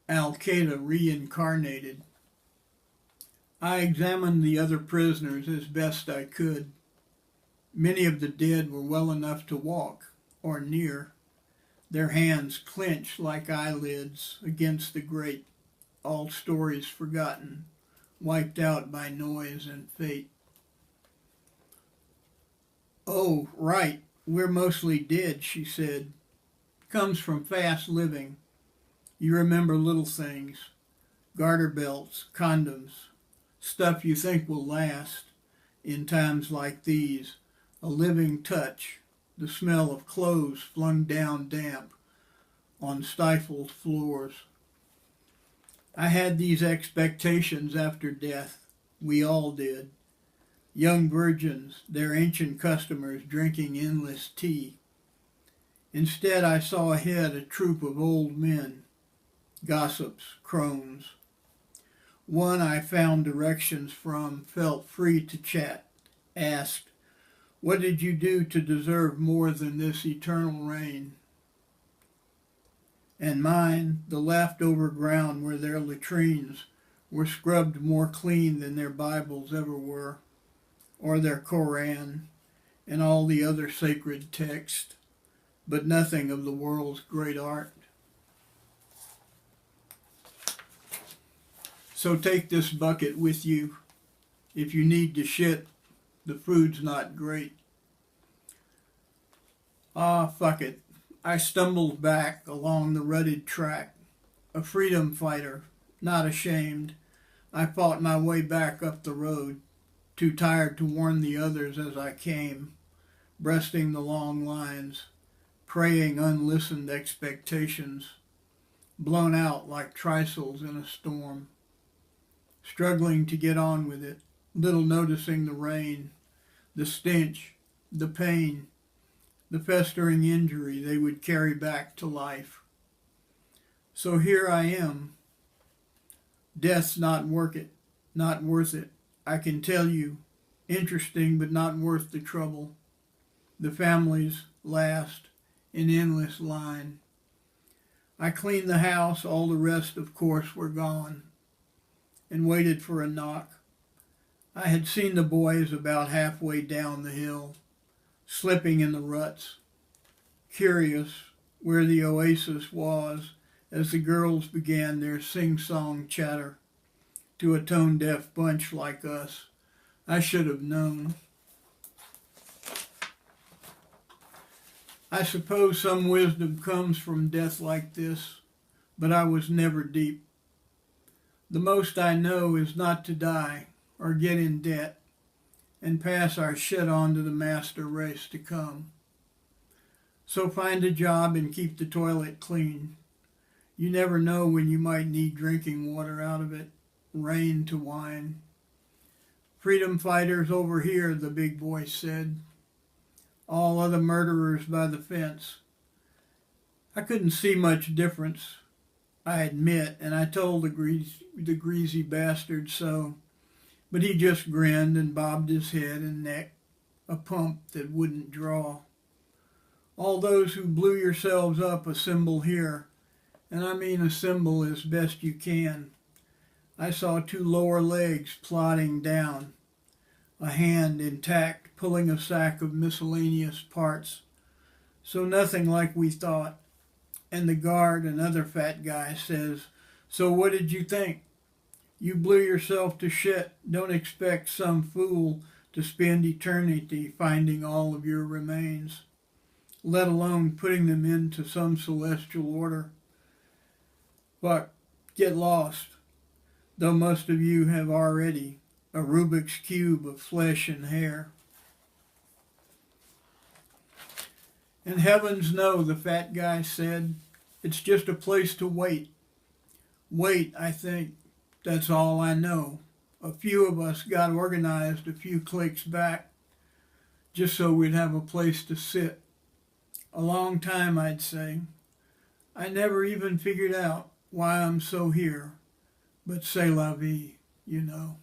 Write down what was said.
Qaida Reincarnated. I examined the other prisoners as best I could. Many of the dead were well enough to walk, or near, their hands clenched like eyelids against the grate, all stories forgotten, wiped out by noise and fate. "Oh, right, we're mostly dead," she said. "Comes from fast living. You remember little things, garter belts, condoms, stuff you think will last in times like these, a living touch, the smell of clothes flung down damp on stifled floors. I had these expectations after death. We all did. Young virgins, their ancient customers drinking endless tea. Instead, I saw ahead a troop of old men, gossips, crones. One I found directions from, felt free to chat, asked, "What did you do to deserve more than this eternal rain?" And mine, the leftover ground where their latrines were scrubbed more clean than their Bibles ever were, or their Koran, and all the other sacred texts, but nothing of the world's great art. So take this bucket with you. If you need to shit, the food's not great. Ah, fuck it. I stumbled back along the rutted track. A freedom fighter, not ashamed. I fought my way back up the road, too tired to warn the others as I came, breasting the long lines, praying unlistened expectations, blown out like trestles in a storm. Struggling to get on with it, little noticing the rain, the stench, the pain, the festering injury they would carry back to life. So here I am. Death's not worth it. I can tell you, interesting but not worth the trouble. The families last, in endless line. I cleaned the house, all the rest of course were gone, and waited for a knock. I had seen the boys about halfway down the hill, slipping in the ruts, curious where the oasis was as the girls began their sing-song chatter to a tone-deaf bunch like us. I should have known. I suppose some wisdom comes from death like this, but I was never deep. The most I know is not to die or get in debt and pass our shit on to the master race to come. So find a job and keep the toilet clean. You never know when you might need drinking water out of it, rain to wine. Freedom fighters over here, the big voice said. All other murderers by the fence. I couldn't see much difference, I admit, and I told the greasy bastard so. But he just grinned and bobbed his head and neck, a pump that wouldn't draw. All those who blew yourselves up assemble here, and I mean assemble as best you can. I saw two lower legs plodding down, a hand intact pulling a sack of miscellaneous parts, so nothing like we thought. And the guard, another fat guy, says, "So what did you think? You blew yourself to shit. Don't expect some fool to spend eternity finding all of your remains, let alone putting them into some celestial order. But get lost, though most of you have already, a Rubik's Cube of flesh and hair." And heavens no, the fat guy said, it's just a place to wait. Wait, I think. That's all I know. A few of us got organized a few cliques back, just so we'd have a place to sit. A long time, I'd say. I never even figured out why I'm so here, but c'est la vie, you know.